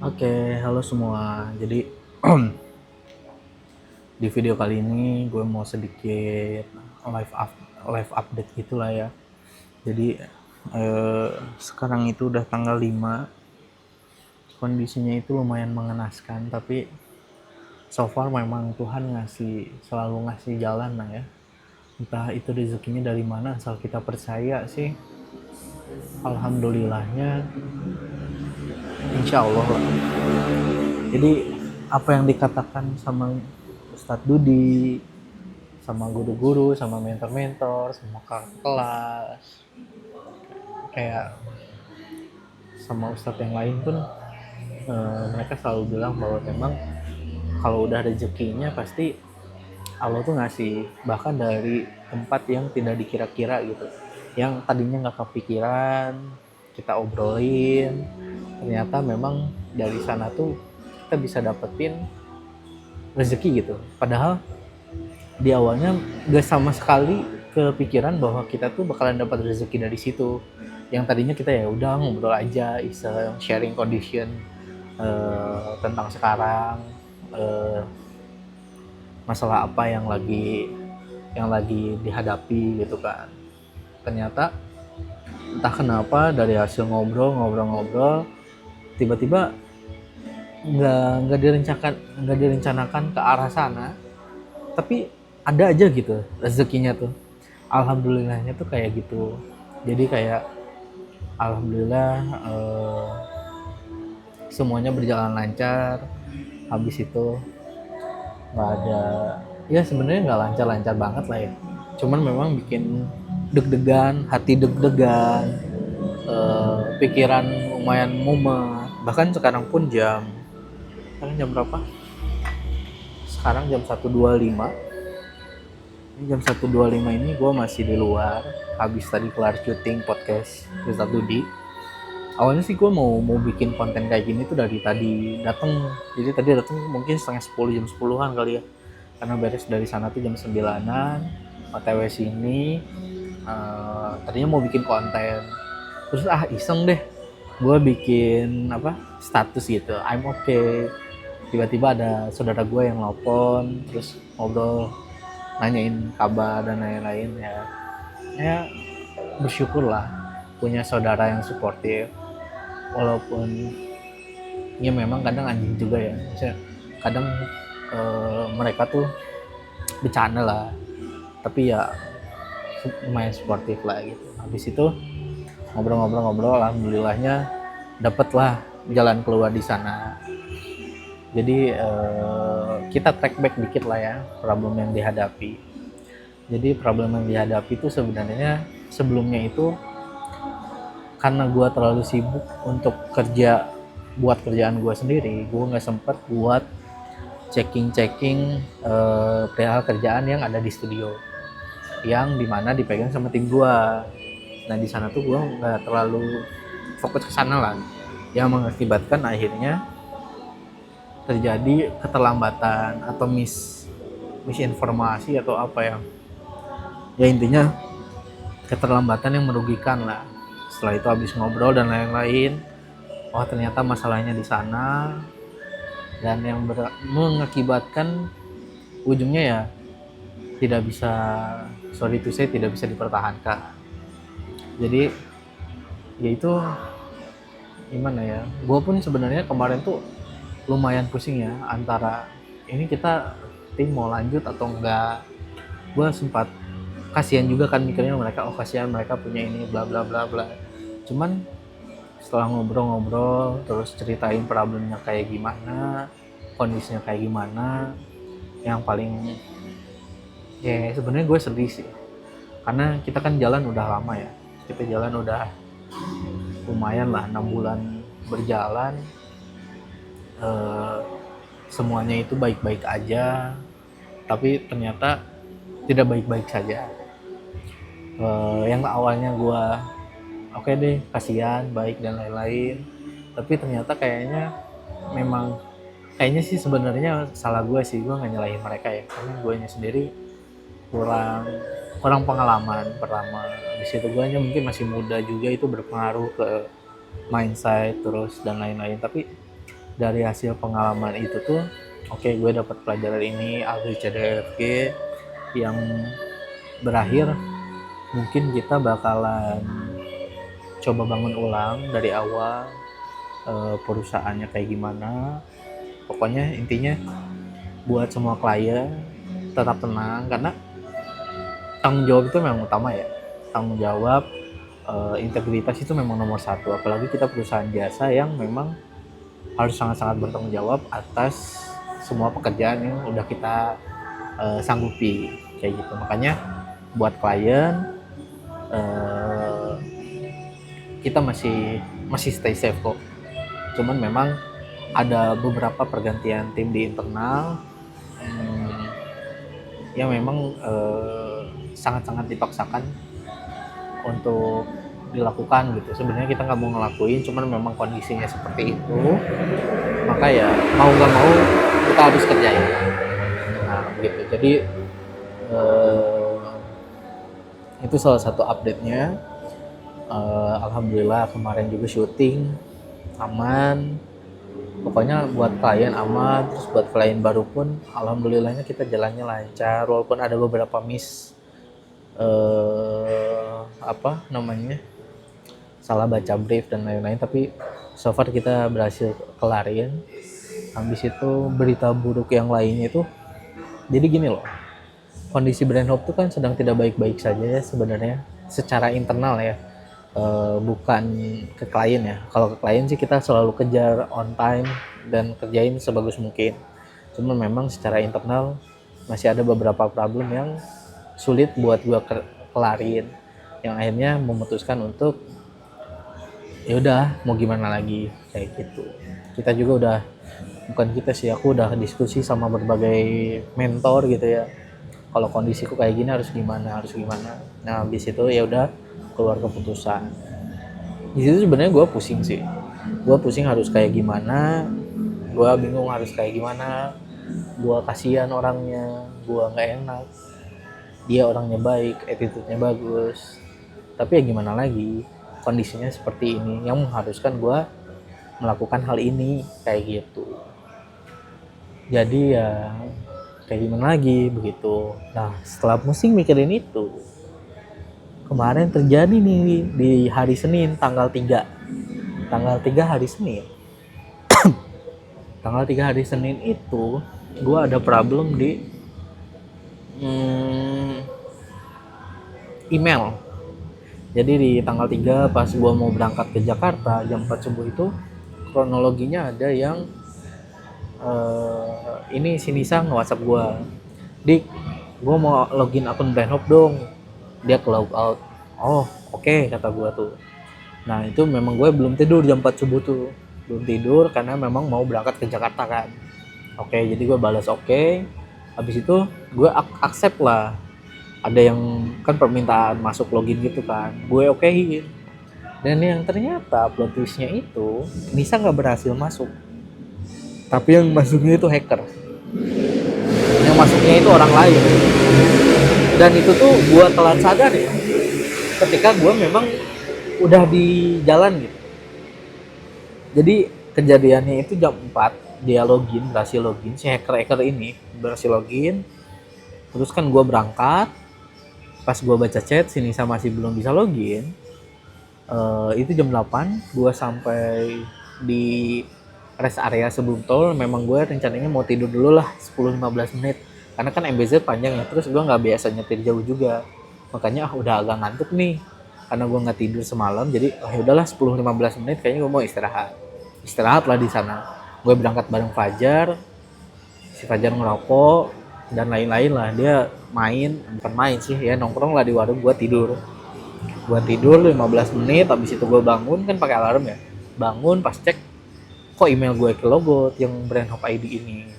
Oke, halo semua. Jadi di video kali ini gue mau sedikit live update gitulah ya. Jadi sekarang itu udah tanggal 5. Kondisinya itu lumayan mengenaskan, tapi so far memang Tuhan selalu ngasih jalan lah ya. Entah itu rezekinya dari mana, asal kita percaya sih. Alhamdulillahnya, insya Allah lah. Jadi apa yang dikatakan sama Ustadz Dudi, sama guru-guru, sama mentor-mentor, sama kakak kelas, kayak sama ustadz yang lain pun, mereka selalu bilang bahwa memang kalau udah rezekinya pasti Allah tuh ngasih, bahkan dari tempat yang tidak dikira-kira gitu, yang tadinya nggak kepikiran, kita obrolin, ternyata memang dari sana tuh kita bisa dapetin rezeki gitu. Padahal di awalnya gak sama sekali kepikiran bahwa kita tuh bakalan dapat rezeki dari situ. Yang tadinya kita ya udah ngobrol aja, iseng sharing condition tentang sekarang, eh, masalah apa yang lagi dihadapi gitu kan. Ternyata entah kenapa dari hasil ngobrol tiba-tiba nggak direncanakan ke arah sana, tapi ada aja gitu rezekinya tuh. Alhamdulillahnya tuh kayak gitu. Jadi kayak alhamdulillah, semuanya berjalan lancar. Habis itu nggak ada, ya sebenarnya nggak lancar-lancar banget lah ya, cuman memang bikin deg-degan, hati deg-degan, pikiran lumayan mumet. Bahkan sekarang pun sekarang jam berapa? Sekarang jam 1.25. Ini jam 1.25 ini gue masih di luar, habis tadi kelar syuting podcast Ustadz Dudi. Awalnya sih gue mau bikin konten kayak gini tuh dari tadi datang. Jadi tadi datang mungkin setengah 10, jam 10-an kali ya. Karena beres dari sana tuh jam 9-an, OTW sini. Tadinya mau bikin konten. Terus iseng deh. Gue bikin status gitu, I'm okay. Tiba-tiba ada saudara gue yang nelpon, terus ngobrol, nanyain kabar dan lain-lain ya. Ya bersyukurlah punya saudara yang suportif, walaupun ya memang kadang anjing juga ya. Maksudnya kadang mereka tuh bercanda lah, tapi ya lumayan suportif lah gitu. Habis itu ngobrol-ngobrol, alhamdulillahnya dapet lah jalan keluar di sana. Jadi kita track back dikit lah ya problem yang dihadapi. Jadi problem yang dihadapi itu sebenarnya sebelumnya itu karena gue terlalu sibuk untuk buat kerjaan gue sendiri, gue nggak sempet buat checking perihal kerjaan yang ada di studio, yang dimana dipegang sama tim gue. Nah di sana tuh gue nggak terlalu fokus ke sana lah, yang mengakibatkan akhirnya terjadi keterlambatan atau misinformasi atau apa ya intinya keterlambatan yang merugikan lah. Setelah itu habis ngobrol dan lain-lain, ternyata masalahnya di sana, dan yang mengakibatkan ujungnya ya tidak bisa, sorry to say, tidak bisa dipertahankan. Jadi ya itu gimana ya, gue pun sebenarnya kemarin tuh lumayan pusing ya, antara ini kita tim mau lanjut atau enggak. Gue sempat kasihan juga kan mikirnya mereka, kasihan mereka punya ini bla bla bla bla. Cuman setelah ngobrol-ngobrol terus ceritain problemnya kayak gimana, kondisinya kayak gimana, yang paling ya sebenarnya gue sedih sih, karena kita kan jalan udah lama ya, kita jalan udah lumayan lah 6 bulan berjalan, semuanya itu baik-baik aja, tapi ternyata tidak baik-baik saja. Yang awalnya gue oke deh, kasihan, baik dan lain-lain, tapi ternyata kayaknya sih sebenarnya salah gue sih, gue nggak nyalahin mereka ya, karena gue sendiri kurang kurang pengalaman pertama. Di situ gue mungkin masih muda juga, itu berpengaruh ke mindset terus dan lain-lain. Tapi dari hasil pengalaman itu tuh oke, gue dapat pelajaran ini A B C D E F G yang berakhir mungkin kita bakalan coba bangun ulang dari awal, perusahaannya kayak gimana. Pokoknya intinya buat semua klien tetap tenang, karena tanggung jawab itu memang utama ya. Tanggung jawab, integritas itu memang nomor satu, apalagi kita perusahaan jasa yang memang harus sangat-sangat bertanggung jawab atas semua pekerjaan yang udah kita sanggupi kayak gitu. Makanya buat klien, kita masih stay safe kok. Cuman memang ada beberapa pergantian tim di internal yang memang sangat-sangat dipaksakan untuk dilakukan gitu. Sebenarnya kita nggak mau ngelakuin, cuman memang kondisinya seperti itu, maka ya mau nggak mau kita harus kerjain. Nah gitu. Jadi itu salah satu update-nya. Alhamdulillah kemarin juga syuting aman. Pokoknya buat klien aman, terus buat klien baru pun alhamdulillahnya kita jalannya lancar, walaupun ada beberapa miss, salah baca brief dan lain-lain, tapi so far kita berhasil kelarin. Habis itu berita buruk yang lainnya itu, jadi gini loh, kondisi Brainhop itu kan sedang tidak baik-baik saja ya sebenarnya secara internal ya. Bukan ke klien ya. Kalau ke klien sih kita selalu kejar on time dan kerjain sebagus mungkin. Cuma memang secara internal masih ada beberapa problem yang sulit buat gua kelarin, yang akhirnya memutuskan untuk ya udah mau gimana lagi kayak gitu. Kita juga udah, bukan kita sih, aku udah diskusi sama berbagai mentor gitu ya. Kalau kondisiku kayak gini harus gimana. Nah habis itu ya udah keluar keputusan. Di situ sebenarnya gue pusing sih. Gue pusing harus kayak gimana. Gue bingung harus kayak gimana. Gue kasihan orangnya. Gue nggak enak. Dia orangnya baik, attitude-nya bagus. Tapi ya gimana lagi? Kondisinya seperti ini yang mengharuskan gue melakukan hal ini kayak gitu. Jadi ya kayak gimana lagi begitu. Nah setelah pusing mikirin itu, kemarin terjadi nih di hari Senin tanggal 3 hari Senin. Tanggal 3 hari Senin itu gue ada problem di email. Jadi di tanggal 3 pas gue mau berangkat ke Jakarta jam 4 subuh itu, kronologinya ada yang ini si Nisa nge-WhatsApp gue, Dik, gue mau login akun Brainhop dong. Dia ke log out. Oh oke, kata gue tuh. Nah itu memang gue belum tidur jam 4 subuh tuh, belum tidur karena memang mau berangkat ke Jakarta kan. Oke, jadi gue balas oke. Habis itu gue accept lah. Ada yang kan permintaan masuk login gitu kan, gue okein. Dan yang ternyata plot twistnya itu Nisa nggak berhasil masuk, tapi yang masuknya itu hacker. Yang masuknya itu orang lain. Dan itu tuh gue telat sadar ya, ketika gue memang udah di jalan gitu. Jadi kejadiannya itu jam 4 dia berhasil login, si hacker ini berhasil login. Terus kan gue berangkat, pas gue baca chat si Nisa masih belum bisa login. Itu jam 8 gue sampai di rest area sebelum tol. Memang gue rencananya mau tidur dulu lah 10-15 menit karena kan MBZ panjang ya, terus gue nggak biasa nyetir jauh juga, makanya udah agak ngantuk nih karena gue nggak tidur semalam. Jadi udahlah 10-15 menit kayaknya gue mau istirahat lah di sana. Gue berangkat bareng Fajar, si Fajar ngerokok dan lain-lain lah. Dia bukan main sih ya, nongkrong lah di warung. Gue tidur 15 menit. Habis itu gue bangun kan pakai alarm ya, bangun pas cek kok email gue kelogot yang Brainhop ID ini.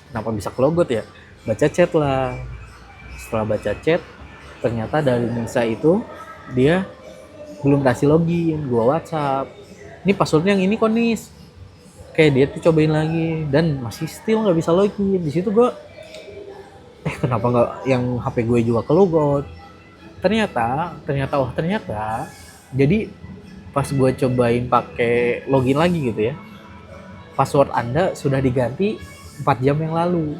Kenapa bisa kelogot ya? Baca chat lah. Setelah baca chat, ternyata dari Nisa itu dia belum berhasil login. Gue WhatsApp, ini passwordnya yang ini kok Nis. Kayak dia tuh cobain lagi dan masih still nggak bisa login. Di situ gue, kenapa nggak yang HP gue juga kelogot? Ternyata. Jadi pas gue cobain pakai login lagi gitu ya, password Anda sudah diganti 4 jam yang lalu.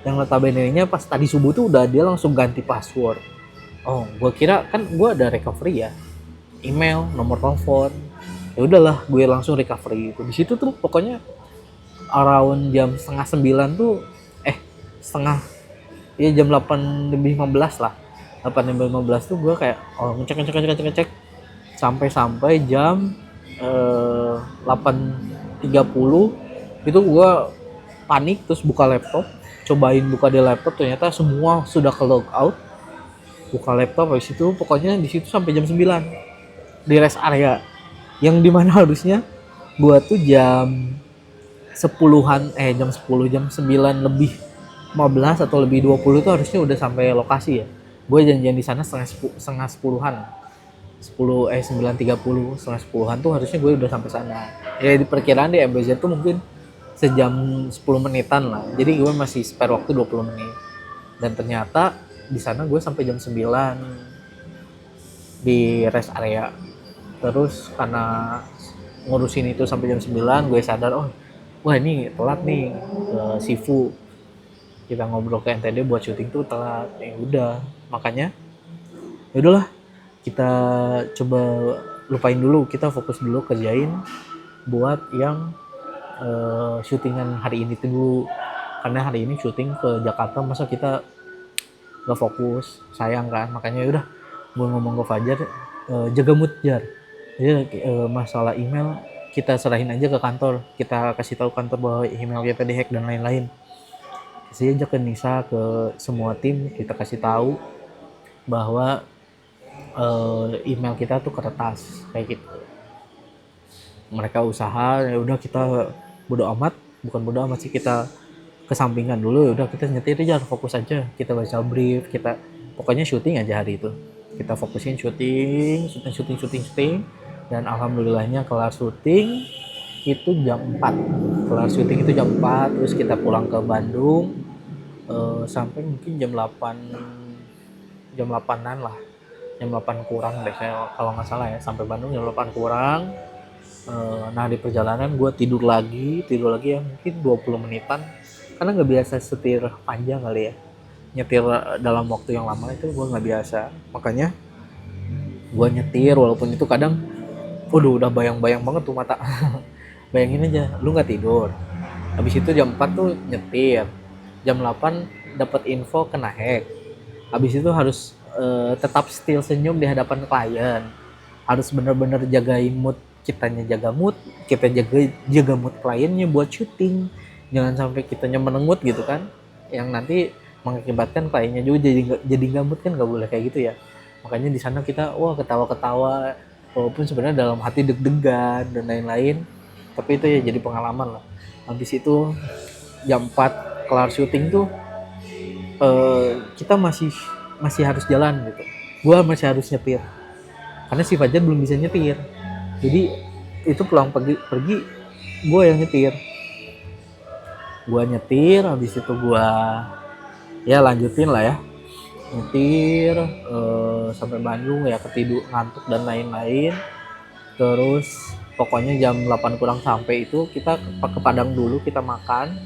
Yang notabene-nya pas tadi subuh tuh udah dia langsung ganti password. Oh, gue kira kan gue ada recovery ya, email, nomor telepon. Ya udahlah, gue langsung recovery itu. Di situ tuh pokoknya around jam setengah 9 tuh, setengah, ya jam 8:15 lah. 8:15 tuh gue kayak ngecek sampai jam 8:30 itu gue panik, terus buka laptop, cobain buka di laptop, ternyata semua sudah ke log out. Buka laptop habis itu pokoknya di situ sampai jam 9 di rest area, yang dimana harusnya gue tuh jam 10-an jam 10 jam 9 lebih 15 atau lebih 20 tuh harusnya udah sampai lokasi ya. Gue janjian di sana setengah 10-an. 9:30 setengah 10-an tuh harusnya gue udah sampai sana. Ya di perkiraan di MBZ tuh mungkin sejam 10 menitan lah. Jadi gue masih spare waktu 20 menit. Dan ternyata di sana gue sampai jam 9 di rest area. Terus karena ngurusin itu sampai jam 9, gue sadar, wah ini telat nih ke Sifu. Kita ngobrol ke NTD buat syuting tuh telat. Ya udah, makanya ya udahlah, kita coba lupain dulu, kita fokus dulu kerjain buat yang syutingan hari ini tuh dulu. Karena hari ini syuting ke Jakarta, masa kita gak fokus, sayang kan. Makanya udah, gue ngomong ke Fajar, jaga mood Jar. Jadi masalah email kita serahin aja ke kantor, kita kasih tahu kantor bahwa email kita dihack dan lain-lain. Kasih aja ke Nisa, ke semua tim, kita kasih tahu bahwa email kita tuh kertas kayak gitu. Mereka usaha, ya udah kita bodo amat, bukan bodo amat sih, kita kesampingan dulu. Udah kita nyetir aja, fokus aja, kita baca brief, kita pokoknya syuting aja hari itu. Kita fokusin syuting, dan alhamdulillahnya kelar syuting itu jam 4. Kelar syuting itu jam 4, terus kita pulang ke Bandung sampai mungkin jam 8-an lah. Jam 8 kurang deh saya kalau nggak salah ya, sampai Bandung jam 8 kurang. Nah di perjalanan gue tidur lagi ya mungkin 20 menitan, karena nggak biasa setir panjang kali ya, nyetir dalam waktu yang lama itu gue nggak biasa. Makanya gue nyetir walaupun itu kadang udah bayang-bayang banget tuh mata. Bayangin aja lu nggak tidur, habis itu jam 4 tuh nyetir, jam 8 dapat info kena hack, habis itu harus tetap still senyum di hadapan klien, harus bener-bener jagain mood, kitanya jaga mood, kita jaga mood kliennya buat syuting. Jangan sampai kitanya menengut gitu kan, yang nanti mengakibatkan kliennya juga jadi nggak mood, kan nggak boleh kayak gitu ya. Makanya di sana kita ketawa-ketawa walaupun sebenarnya dalam hati deg-degan dan lain-lain, tapi itu ya jadi pengalaman lah. Habis itu jam 4 kelar syuting tuh kita masih harus jalan gitu. Gua masih harus nyetir karena si Fajar belum bisa nyetir. Jadi itu pulang pergi gue yang nyetir. Habis itu gue ya lanjutin lah ya, nyetir sampai Bandung ya, ketidur, ngantuk dan lain-lain. Terus pokoknya jam 8 kurang sampai itu kita ke Padang dulu, kita makan.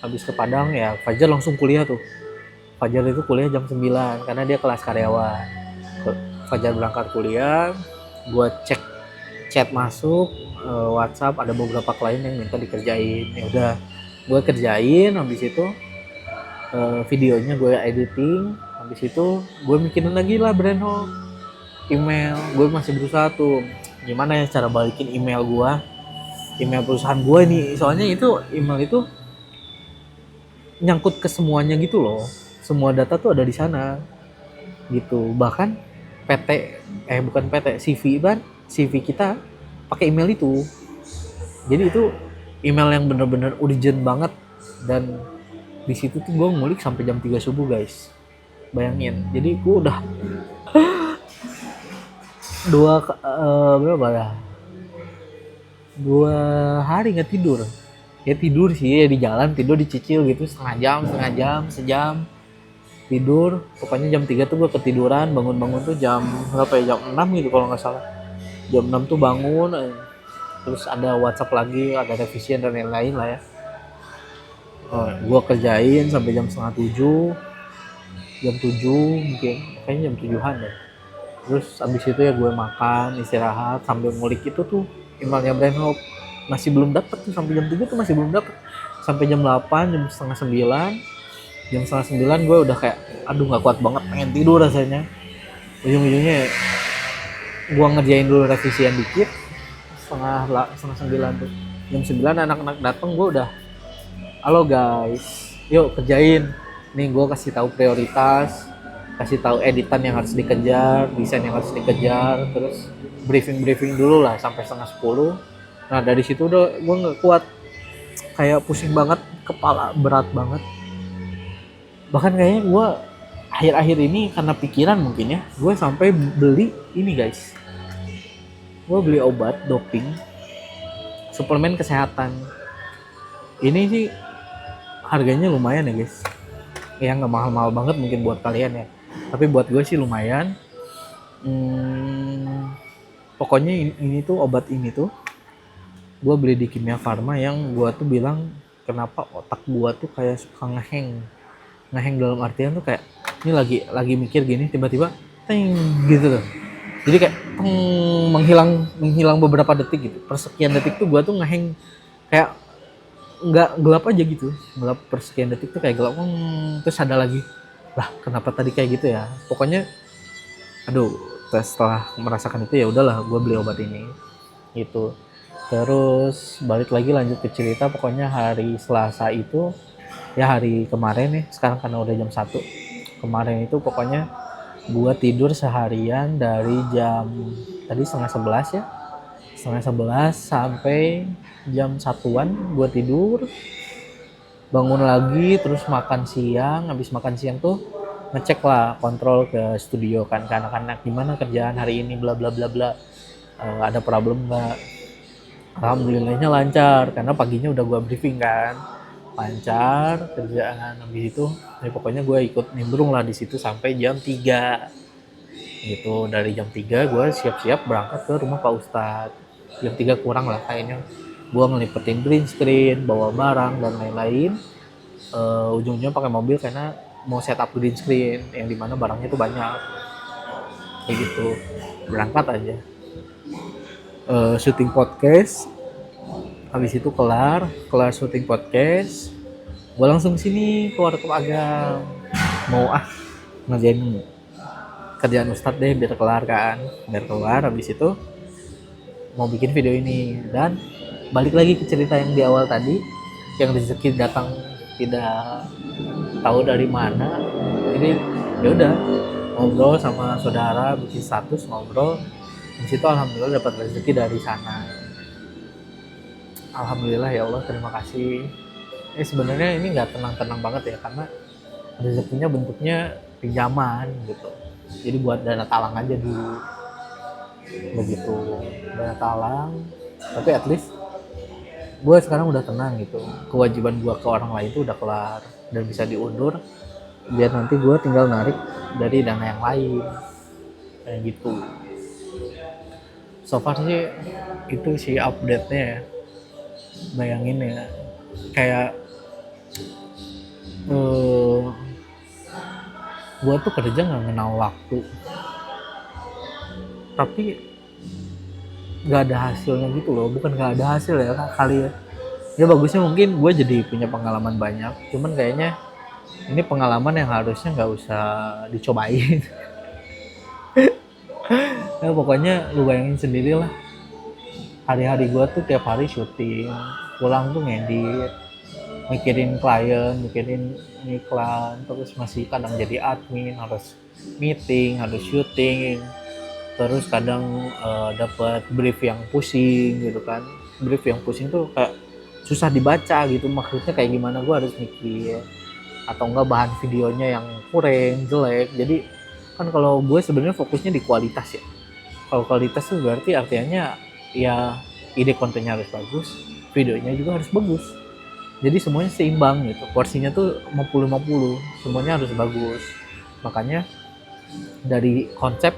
Habis ke Padang ya Fajar langsung kuliah tuh. Fajar itu kuliah jam 9 karena dia kelas karyawan. Fajar berangkat kuliah, gue cek chat masuk WhatsApp, ada beberapa klien yang minta dikerjain. Ya udah gue kerjain, habis itu videonya gue editing, habis itu gue mikirin lagi lah brand home email. Gue masih berusaha tuh gimana ya cara balikin email perusahaan gue nih, soalnya itu email itu nyangkut ke semuanya gitu loh, semua data tuh ada di sana gitu. Bahkan CV kita pakai email itu. Jadi itu email yang bener-bener urgent banget, dan di situ tuh gue ngulik sampai jam 3 subuh guys. Bayangin. Jadi gue udah dua hari nggak tidur. Ya tidur sih ya di jalan, tidur dicicil gitu setengah jam, sejam tidur. Pokoknya jam 3 tuh gue ketiduran, bangun tuh jam berapa ya, jam 6 gitu kalau nggak salah. Jam 6 tuh bangun, terus ada WhatsApp lagi, ada revisian dan lain-lain lah ya. Gue kerjain sampai jam setengah 7, jam 7 mungkin, kayaknya jam 7-an deh. Terus abis itu ya gue makan, istirahat sambil ngulik itu tuh emailnya Brain Hop. Masih belum dapet tuh, sampai jam 7 tuh masih belum dapet. Sampai jam 8, jam setengah 9, jam setengah 9 gue udah kayak aduh gak kuat banget, pengen tidur rasanya. Ujung-ujungnya gue ngerjain dulu revisian dikit, setengah 9 tuh. Jam 9 anak-anak datang, gue udah halo guys, yuk kerjain. Nih gue kasih tahu prioritas, kasih tahu editan yang harus dikejar, desain yang harus dikejar, terus briefing dulu lah sampai setengah 10. Nah dari situ udah gue nggak kuat, kayak pusing banget, kepala berat banget. Bahkan kayaknya gue akhir-akhir ini karena pikiran mungkin ya, gue sampai beli ini guys, gue beli obat doping, suplemen kesehatan. Ini sih harganya lumayan ya guys, ya nggak mahal-mahal banget mungkin buat kalian ya, tapi buat gue sih lumayan. Pokoknya ini tuh obat ini tuh gue beli di Kimia Farma, yang gue tuh bilang kenapa otak gue tuh kayak suka ngeheng dalam artian tuh kayak ini lagi mikir gini, tiba-tiba teng gitu tuh, jadi kayak menghilang beberapa detik gitu, persekian detik tuh gue tuh ngeheng, kayak nggak gelap aja gitu, gelap persekian detik tuh kayak gelap, terus ada lagi lah kenapa tadi kayak gitu ya. Pokoknya aduh, setelah merasakan itu ya udahlah gue beli obat ini gitu. Terus balik lagi lanjut ke cerita, pokoknya hari Selasa itu ya, hari kemarin nih, sekarang karena udah jam 1, kemarin itu pokoknya gue tidur seharian dari jam tadi setengah 11 ya, setengah 11 sampai jam 1-an gue tidur, bangun lagi, terus makan siang. Habis makan siang tuh ngecek lah, kontrol ke studio kan, ke anak-anak gimana kerjaan hari ini, bla bla bla bla, ada problem nggak. Alhamdulillahnya lancar, karena paginya udah gue briefing kan, lancar kerjaan. Habis itu ya pokoknya gue ikut nimbrung lah di situ sampai jam 3 gitu. Dari jam 3 gue siap-siap berangkat ke rumah Pak Ustadz, jam 3 kurang lah kayaknya. Gue ngelipetin green screen, bawa barang dan lain-lain. Ujung-ujungnya pakai mobil karena mau setup green screen yang dimana barangnya tuh banyak kayak gitu. Berangkat aja, syuting podcast. Habis itu kelar syuting podcast, gue langsung sini keluar ke Agam, mau ngerjain kerjaan Ustadz deh biar kelar kan, biar kelar. Habis itu mau bikin video ini, dan balik lagi ke cerita yang di awal tadi, yang rezeki datang tidak tahu dari mana. Jadi ya udah ngobrol sama saudara, bikin status ngobrol di situ, alhamdulillah dapat rezeki dari sana. Alhamdulillah ya Allah, terima kasih. Sebenarnya ini nggak tenang-tenang banget ya, karena rezekinya bentuknya pinjaman gitu. Jadi buat dana talang aja dulu, begitu, dana talang. Tapi at least gue sekarang udah tenang gitu, kewajiban gue ke orang lain itu udah kelar dan bisa diundur, biar nanti gue tinggal narik dari dana yang lain kayak gitu. So far sih itu sih update-nya ya. Bayangin ya, kayak gue tuh kerja nggak kenal waktu, tapi nggak ada hasilnya gitu loh. Bukan nggak ada hasil ya kali ya, ya bagusnya mungkin gue jadi punya pengalaman banyak, cuman kayaknya ini pengalaman yang harusnya nggak usah dicobain. Ya pokoknya lu bayangin sendiri lah, hari-hari gue tuh tiap hari syuting, pulang tuh ngedit, mikirin klien, mikirin iklan, terus masih kadang jadi admin, harus meeting, harus syuting, terus kadang dapat brief yang pusing gitu kan. Brief yang pusing tuh kayak susah dibaca gitu, maksudnya kayak gimana, gue harus mikir, atau enggak bahan videonya yang kurang jelek. Jadi kan kalau gue sebenarnya fokusnya di kualitas ya. Kalau kualitas tuh berarti artinya ya ide kontennya harus bagus, videonya juga harus bagus. Jadi semuanya seimbang gitu, porsinya tuh 50-50, semuanya harus bagus. Makanya dari konsep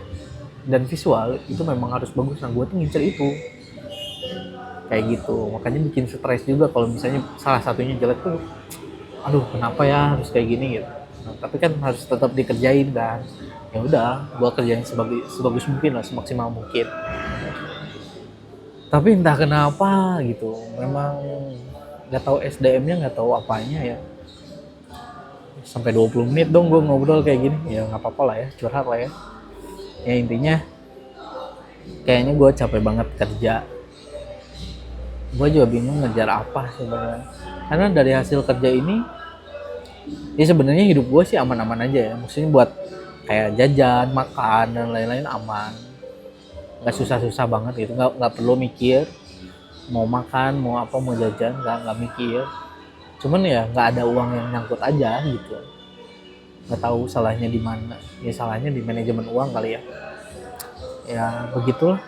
dan visual itu memang harus bagus. Nah gue tuh ngincer itu kayak gitu. Makanya bikin stres juga kalau misalnya salah satunya jelek tuh, aduh kenapa ya harus kayak gini gitu. Nah, tapi kan harus tetap dikerjain kan. Ya udah, gua kerjain sebagus mungkin lah, semaksimal mungkin. Tapi entah kenapa gitu, memang nggak tahu SDM-nya, nggak tahu apanya ya. Sampai 20 menit dong gue ngobrol kayak gini, ya nggak apa-apa lah ya, curhat lah ya. Ya intinya kayaknya gue capek banget kerja. Gue juga bingung ngejar apa sebenarnya. Karena dari hasil kerja ini, ya sebenarnya hidup gue sih aman-aman aja ya. Maksudnya buat kayak jajan, makan dan lain-lain aman. Nggak susah-susah banget gitu. Nggak perlu mikir mau makan, mau apa, mau jajan, nggak mikir. Cuman ya nggak ada uang yang nyangkut aja gitu. Nggak tahu salahnya di mana. Ya salahnya di manajemen uang kali ya. Ya begitulah.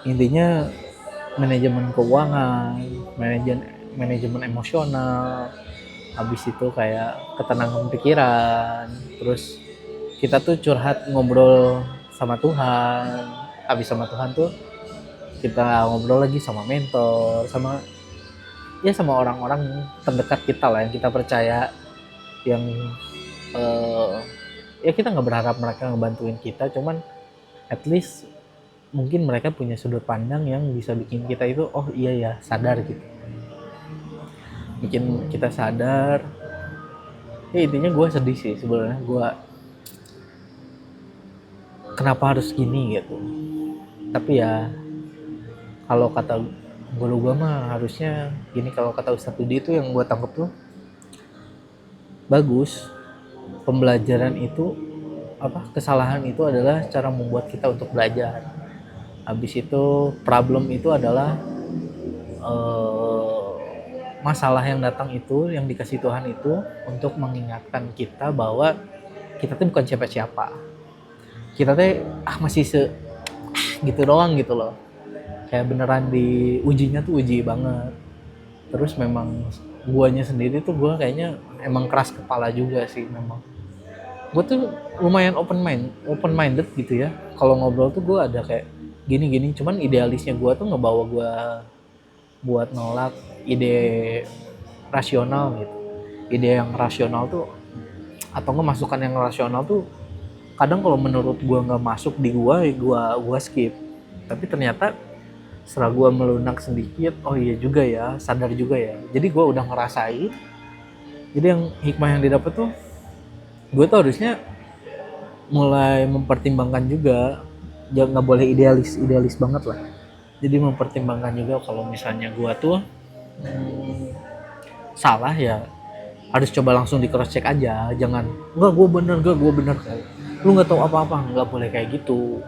Intinya manajemen keuangan, manajemen emosional, habis itu kayak ketenangan pikiran, terus kita tuh curhat ngobrol sama Tuhan, habis sama Tuhan tuh kita ngobrol lagi sama mentor, sama ya sama orang-orang terdekat kita lah yang kita percaya, yang ya kita nggak berharap mereka ngebantuin kita, cuman at least mungkin mereka punya sudut pandang yang bisa bikin kita itu oh iya ya sadar gitu, bikin kita sadar. Ya intinya gue sedih sih sebenarnya, gue kenapa harus gini gitu. Tapi ya kalau kata guru gue mah harusnya gini, kalau kata Ustadz Budi itu yang gue tangkap tuh bagus. Pembelajaran itu apa, kesalahan itu adalah cara membuat kita untuk belajar. Habis itu problem itu adalah masalah yang datang itu, yang dikasih Tuhan itu untuk mengingatkan kita bahwa kita tuh bukan siapa-siapa. Kita tuh masih gitu doang gitu loh. Kayak beneran di ujinya tuh uji banget. Terus memang guanya sendiri tuh gue kayaknya emang keras kepala juga sih memang. Gue tuh lumayan open minded gitu ya. Kalau ngobrol tuh gue ada kayak gini-gini, cuman idealisnya gue tuh ngebawa gue buat nolak ide rasional gitu. Ide yang rasional tuh atau nggak masukan yang rasional tuh kadang kalau menurut gue nggak masuk di gue skip. Tapi ternyata setelah gue melunak sedikit, oh iya juga ya, sadar juga ya. Jadi gue udah ngerasain. Jadi yang hikmah yang didapat tuh, gue tuh harusnya mulai mempertimbangkan juga, jangan nggak boleh idealis banget lah. Jadi mempertimbangkan juga kalau misalnya gue tuh salah ya harus coba langsung di cross check aja, jangan enggak gue bener lu nggak tahu apa-apa, nggak boleh kayak gitu.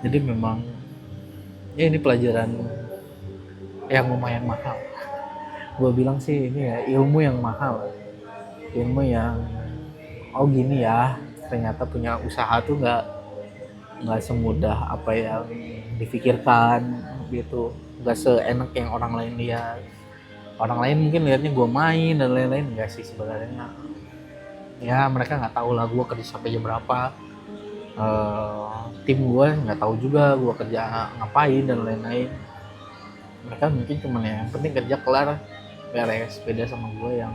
Jadi memang ya ini pelajaran yang lumayan mahal. Gue bilang sih ini ya ilmu yang mahal, ilmu yang oh gini ya, ternyata punya usaha tuh nggak semudah apa yang dipikirkan gitu, nggak seenak yang orang lain lihat. Orang lain mungkin lihatnya gue main dan lain-lain, enggak sih sebenarnya. Ya mereka nggak tahu lah gue kerja sampai jam berapa. Tim gue nggak tahu juga gue kerja ngapain dan lain-lain. Mereka mungkin cuma ya yang penting kerja kelar beres, beda sama gue yang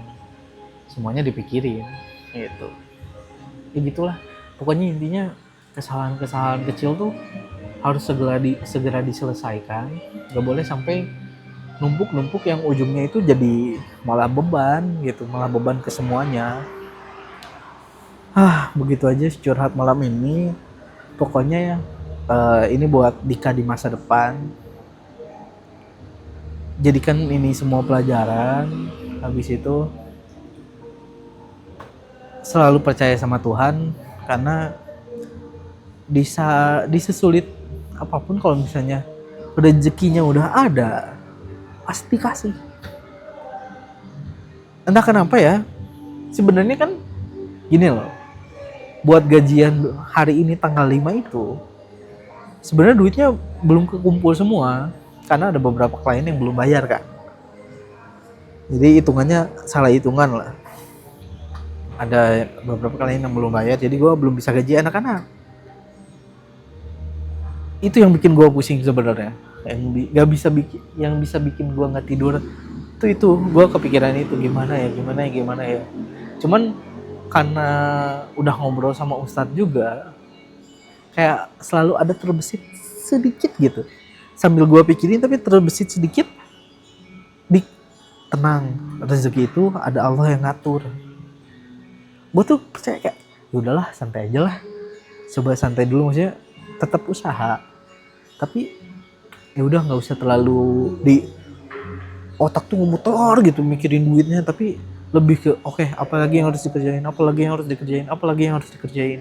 semuanya dipikirin gitu. Ya gitulah pokoknya. Intinya kesalahan kecil tuh harus segera diselesaikan, nggak boleh sampai numpuk yang ujungnya itu jadi malah beban gitu, malah beban ke semuanya. Begitu aja curhat malam ini. Pokoknya ya ini buat Dika di masa depan, jadikan ini semua pelajaran. Habis itu selalu percaya sama Tuhan, karena di sesulit apapun kalau misalnya rezekinya udah ada pasti kasih. Entah kenapa ya, sebenarnya kan gini loh, buat gajian hari ini tanggal 5 itu sebenarnya duitnya belum kekumpul semua, karena ada beberapa klien yang belum bayar kan. Jadi hitungannya salah hitungan lah, ada beberapa klien yang belum bayar, jadi gue belum bisa gaji anak-anak. Itu yang bikin gue pusing sebenarnya. nggak bisa bikin, yang bisa bikin gue nggak tidur itu gue kepikiran itu gimana ya. Cuman karena udah ngobrol sama Ustadz juga, kayak selalu ada terbesit sedikit gitu, sambil gue pikirin tapi terbesit sedikit, di tenang, rezeki itu ada Allah yang ngatur. Gue tuh percaya kayak ya udahlah santai aja lah, coba santai dulu, maksudnya tetap usaha, tapi ya udah nggak usah terlalu di otak tuh ngemutor gitu mikirin duitnya, tapi lebih ke oke, apalagi yang harus dikerjain, apalagi yang harus dikerjain.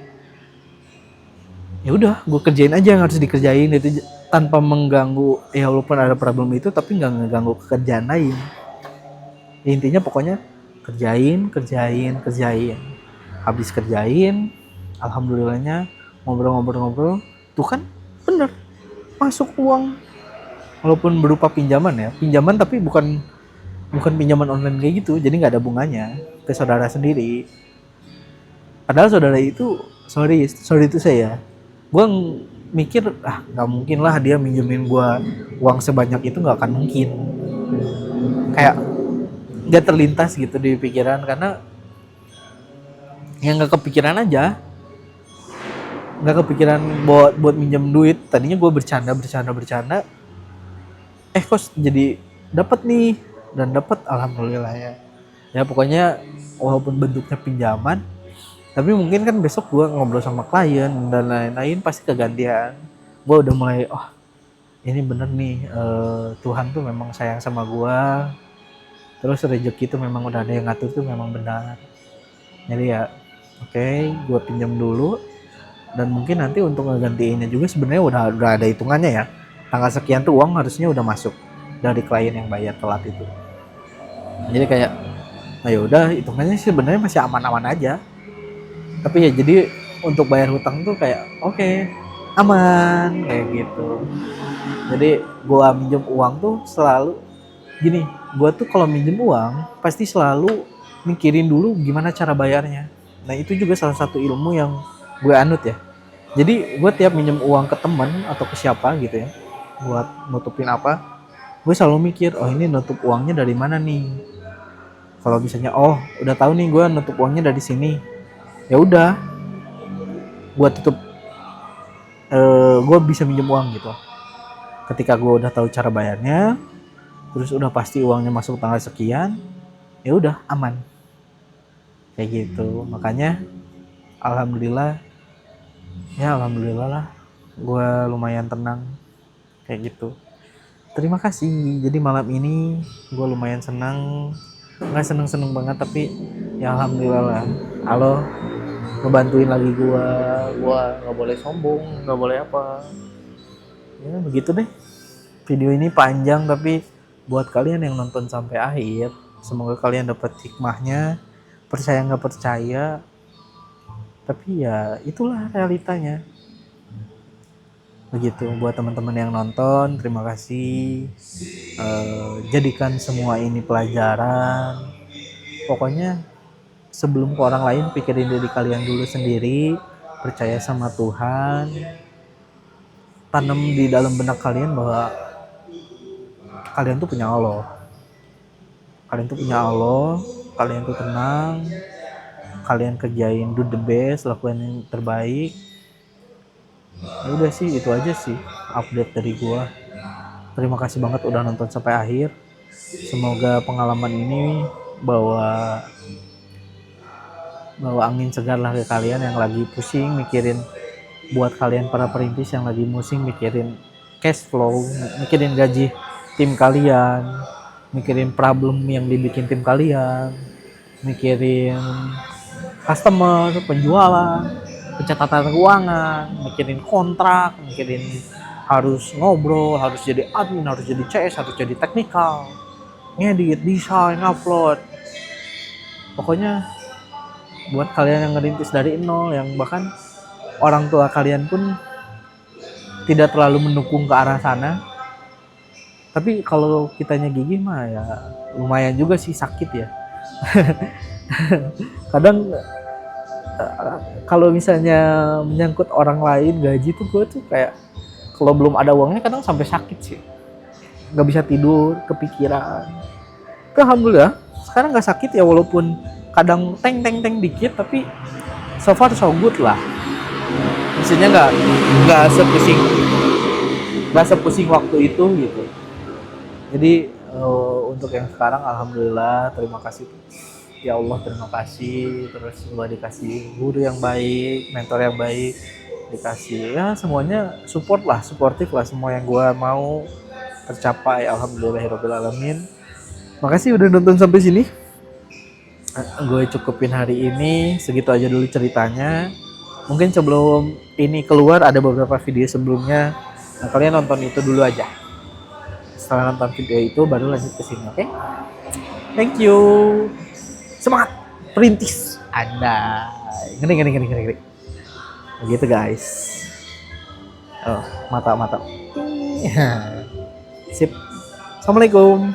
Ya udah gue kerjain aja yang harus dikerjain itu tanpa mengganggu, ya walaupun ada problem itu tapi nggak ngeganggu kerjaan lain. Ya, intinya pokoknya kerjain, habis kerjain alhamdulillahnya ngobrol-ngobrol tuh kan bener masuk uang, walaupun berupa pinjaman tapi bukan pinjaman online kayak gitu, jadi nggak ada bunganya, ke saudara sendiri. Padahal saudara itu sorry itu saya, gue mikir nggak mungkin lah dia minjemin gue uang sebanyak itu, nggak akan mungkin, kayak nggak terlintas gitu di pikiran, karena yang nggak kepikiran aja, nggak kepikiran buat minjem duit. Tadinya gue bercanda kok jadi dapat nih, dan dapat alhamdulillah ya pokoknya walaupun bentuknya pinjaman, tapi mungkin kan besok gue ngobrol sama klien dan lain-lain pasti kegantian. Gue udah mulai ini bener nih, Tuhan tuh memang sayang sama gue, terus rezeki itu memang udah ada yang ngatur tuh memang benar. Jadi ya oke, gue pinjam dulu, dan mungkin nanti untuk ngegantiinnya juga sebenarnya udah ada hitungannya ya, tanggal sekian tuh uang harusnya udah masuk dari klien yang bayar telat itu. Jadi kayak ayo udah hitungannya sih sebenarnya masih aman-aman aja, tapi ya jadi untuk bayar hutang tuh kayak oke, aman kayak gitu. Jadi gue minjem uang tuh selalu gini, gue tuh kalau minjem uang pasti selalu mikirin dulu gimana cara bayarnya. Nah itu juga salah satu ilmu yang gue anut ya. Jadi gue tiap minjem uang ke teman atau ke siapa gitu ya, buat nutupin apa, gue selalu mikir ini nutup uangnya dari mana nih. Kalau misalnya udah tahu nih gue nutup uangnya dari sini, ya udah gue tutup, gue bisa minjem uang gitu. Ketika gue udah tahu cara bayarnya, terus udah pasti uangnya masuk tanggal sekian, ya udah aman kayak gitu. Makanya alhamdulillah lah, gue lumayan tenang kayak gitu. Terima kasih. Jadi malam ini gue lumayan senang, nggak seneng banget tapi ya alhamdulillah lah, Allah ngebantuin lagi gue nggak boleh sombong, nggak boleh apa ya, begitu deh. Video ini panjang tapi buat kalian yang nonton sampai akhir, semoga kalian dapat hikmahnya, percaya nggak percaya, tapi ya itulah realitanya. Begitu buat teman-teman yang nonton, terima kasih. Jadikan semua ini pelajaran. Pokoknya sebelum ke orang lain, pikirin diri kalian dulu sendiri, percaya sama Tuhan, tanam di dalam benak kalian bahwa kalian tuh punya Allah, kalian tuh tenang, kalian kerjain, do the best, lakukan yang terbaik. Ya udah sih, itu aja sih update dari gua. Terima kasih banget udah nonton sampai akhir. Semoga pengalaman ini bawa angin segar lah ke kalian yang lagi pusing mikirin, buat kalian para perintis yang lagi pusing mikirin cash flow, mikirin gaji tim kalian, mikirin problem yang dibikin tim kalian, mikirin customer, penjualan, pencatatan keuangan, mikirin kontrak, mikirin harus ngobrol, harus jadi admin, harus jadi CS, harus jadi teknikal, ngedit, desain, upload. Pokoknya buat kalian yang ngerintis dari nol, yang bahkan orang tua kalian pun tidak terlalu mendukung ke arah sana, tapi kalau kitanya gigih mah ya lumayan juga sih, sakit ya. Kadang kalau misalnya menyangkut orang lain gaji tuh gue tuh kayak kalau belum ada uangnya kadang sampai sakit sih, nggak bisa tidur, kepikiran. Tapi alhamdulillah sekarang nggak sakit ya, walaupun kadang teng dikit, tapi so far so good lah. Maksudnya nggak sepusing waktu itu gitu. Jadi untuk yang sekarang alhamdulillah, terima kasih ya Allah, terima kasih. Terus gua dikasih guru yang baik, mentor yang baik, dikasih ya semuanya support lah, suportif lah, semua yang gua mau tercapai, alhamdulillahirabbil alamin. Makasih udah nonton sampai sini. Gue cukupin hari ini segitu aja dulu ceritanya. Mungkin sebelum ini keluar ada beberapa video sebelumnya, nah, kalian nonton itu dulu aja. Setelah nonton video itu baru lanjut ke sini, oke? Thank you. Semangat, perintis. Ada. Ngeri. Begitu guys. Oh, mata. Sip. Assalamualaikum.